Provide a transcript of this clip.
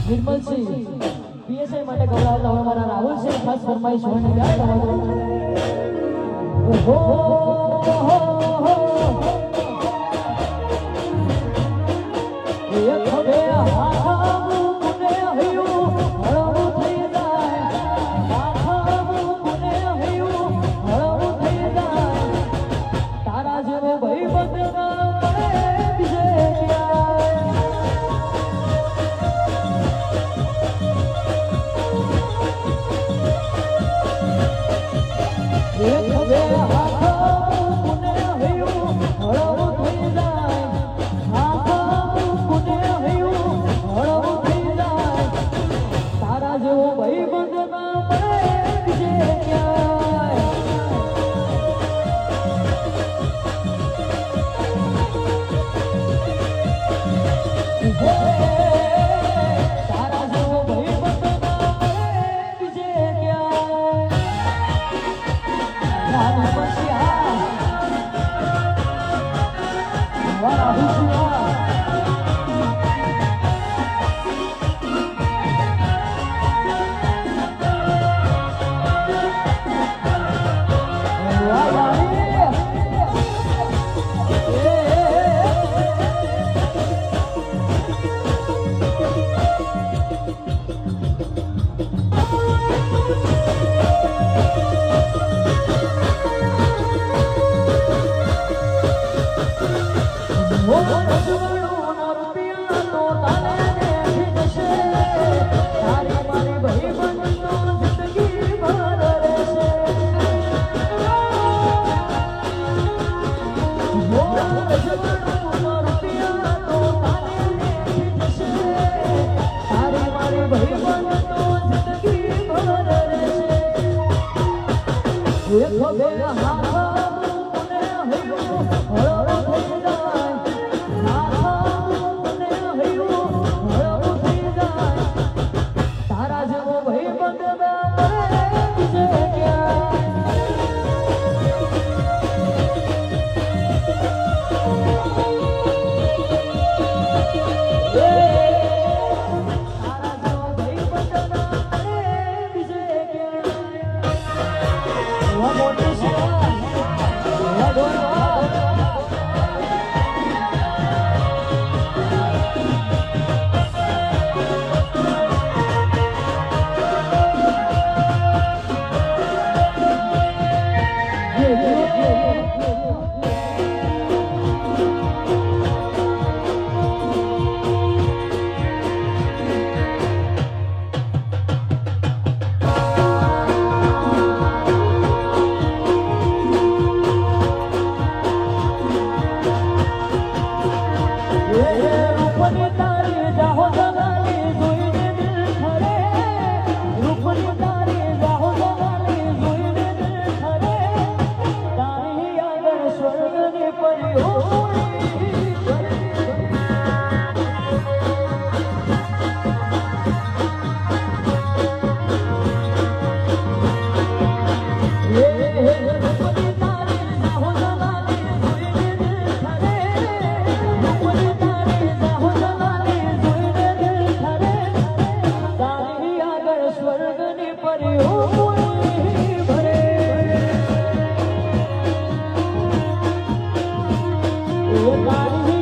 Nirmal Singh PSI માટે ગવડાવતા હોય મારા રાહુલ સિંહ ખાસ ફરમાઈશ હોય ને ગાય ઓહો એક હવે હાથા મુને હયું હળવું થઈ જાય હાથા મુને હયું હળવું થઈ જાય તારા જેવો ભાઈ બદના મળે બીજે એક હવે હાથા મુને હયું હળવું થઈ જાય હાથા મુને હયું હળવું થઈ જાય તારા જેવો ભાઈ બદના મળે બીજે ક્યાંય તારા જેવો ભાઈ બદના મળે બીજે ક્યાંય Oh,